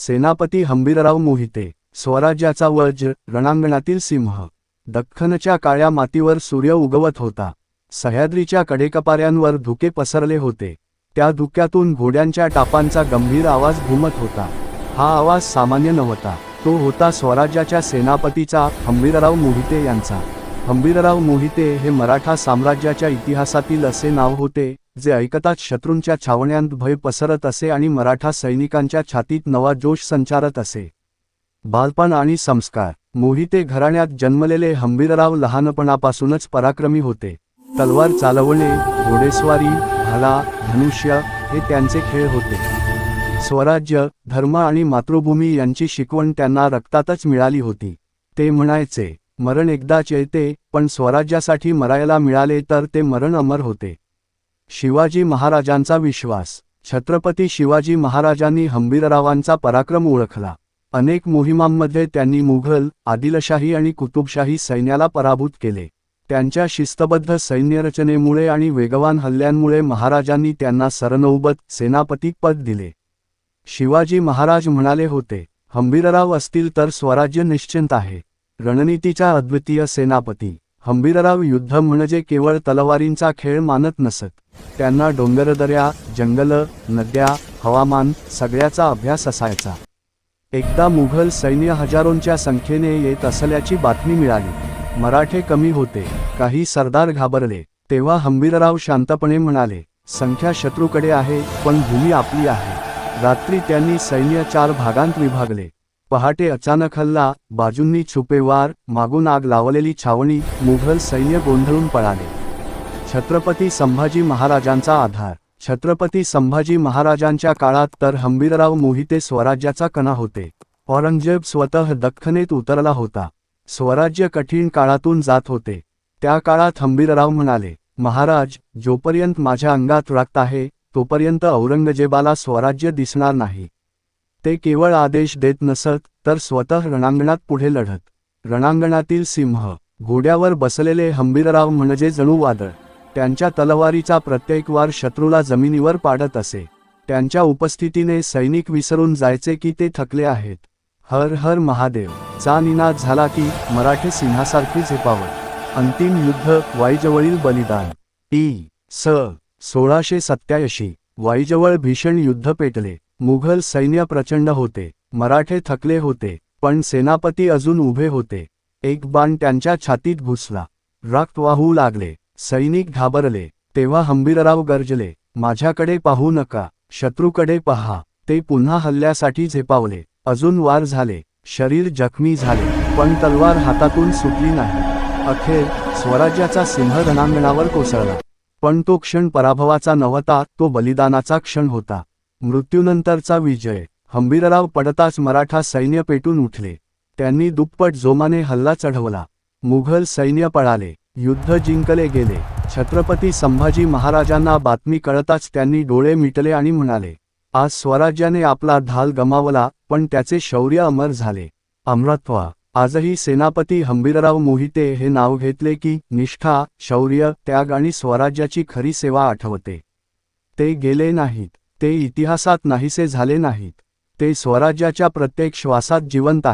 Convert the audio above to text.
सेनापती हंबीरराव मोहिते. स्वराज्याचा वज्र, रणांगणातील सिंह. दख्खनच्या काळ्या मातीवर सूर्य उगवत होता. सह्याद्रीच्या कडेकपाऱ्यांवर धुके पसरले होते. त्या धुक्यातून घोड्यांच्या टापांचा गंभीर आवाज घुमत होता. हा आवाज सामान्य नव्हता. तो होता स्वराज्याच्या सेनापतीचा, हंबीरराव मोहिते यांचा. हंबीरराव मोहिते हे मराठा साम्राज्याच्या इतिहासातील असे नाव होते, जे ऐकताच शत्रूंच्या छावण्यांत भय पसरत असे आणि मराठा सैनिकांच्या छातीत नवा जोश संचारत असे. बालपण आणि संस्कार. मोहिते घराण्यात जन्मलेले हंबीरराव लहानपणापासूनच पराक्रमी होते. तलवार चालवणे, घोडेस्वारी, भाला, धनुष्य हे त्यांचे खेळ होते. स्वराज्य, धर्म आणि मातृभूमी यांची शिकवण त्यांना रक्तातच मिळाली होती. ते म्हणायचे, मरण एकदाच येते, पण स्वराज्यासाठी मरायला मिळाले तर ते मरण अमर होते. शिवाजी महाराजांचा विश्वास. छत्रपती शिवाजी महाराजांनी हंबीररावांचा पराक्रम ओळखला. अनेक मोहिमांमध्ये त्यांनी मुघल, आदिलशाही आणि कुतुबशाही सैन्याला पराभूत केले. त्यांच्या शिस्तबद्ध सैन्यरचनेमुळे आणि वेगवान हल्ल्यांमुळे महाराजांनी त्यांना सरनौबत सेनापती पद दिले. शिवाजी महाराज म्हणाले होते, हंबीरराव असतील तर स्वराज्य निश्चिंत आहे. रणनीतीचा अद्वितीय सेनापती. हंबीरराव युद्ध म्हणजे केवळ तलवारींचा खेळ मानत नसत. त्यांना डोंगरदऱ्या, जंगल, नद्या, हवामान सगळ्याचा अभ्यास असायचा. एकदा मुघल सैन्य हजारोंच्या संख्येने येत असल्याची बातमी मिळाली. मराठे कमी होते. काही सरदार घाबरले. तेव्हा हंबीरराव शांतपणे म्हणाले, संख्या शत्रूकडे आहे, पण भूमी आपली आहे. रात्री त्यांनी सैन्य 4 भागांत विभागले. पहाटे अचानक हल्ला, बाजूंनी छुपेवार, मागून आग लावलेली छावणी, मुघल सैन्य गोंधळून पळाले. छत्रपती संभाजी महाराजांचा आधार. छत्रपती संभाजी महाराजांच्या काळात तर हंबीरराव मोहिते स्वराज्याचा कणा होते. औरंगजेब स्वतः दख्खनेत उतरला होता. स्वराज्य कठीण काळातून जात होते. त्या काळात हंबीरराव म्हणाले, महाराज, जोपर्यंत माझ्या अंगात रक्त आहे, तोपर्यंत औरंगजेबाला स्वराज्य दिसणार नाही. ते केवळ आदेश देत नसत, तर स्वतः रणांगणात पुढे लढत. रणांगणातील सिंह. घोड्यावर बसलेले हंबीरराव म्हणजे जणू वादळ. त्यांच्या तलवारीचा प्रत्येक वार शत्रूला जमिनीवर पाडत असे. त्यांच्या उपस्थितीने सैनिक विसरून जायचे की ते थकले आहेत. हर हर महादेव चा निनाद झाला की मराठे सिंहासारखे झेपावत. अंतिम युद्ध, वाईजवळील बलिदान. इ.स. 1687. वाईजवळ भीषण युद्ध पेटले. मुघल सैन्य प्रचंड होते. मराठे थकले होते, पण सेनापती अजून उभे होते. एक बाण त्यांच्या छातीत घुसला. रक्त वाहू लागले. सैनिक घाबरले. तेव्हा हंबीरराव गर्जले, माझ्याकडे पाहू नका, शत्रूकडे पहा. ते पुन्हा हल्ल्यासाठी झेपावले. अजून वार झाले. शरीर जखमी झाले, पण तलवार हातातून सुटली नाही. अखेर स्वराज्याचा सिंह रणांगणावर कोसळला. पण तो क्षण पराभवाचा नव्हता, तो बलिदानाचा क्षण होता. मृत्यूनंतरचा विजय. हंबीरराव पडताच मराठा सैन्य पेटून उठले. त्यांनी दुप्पट जोमाने हल्ला चढवला. मुघल सैन्य पळाले. युद्ध जिंकले गेले. छत्रपती संभाजी महाराजांना बातमी कळताच त्यांनी डोळे मिटले आणि म्हणाले, आज स्वराज्याने आपला ढाल गमावला, पण त्याचे शौर्य अमर झाले. अमरत्व. आजही सेनापती हंबीरराव मोहिते हे नाव घेतले की निष्ठा, शौर्य, त्याग आणि स्वराज्याची खरी सेवा आठवते. ते गेले नाहीत. ते इतिहासात नाहीसे झाले नाहीत. ते स्वराज्याच्या प्रत्येक श्वासात जिवंत आहेत.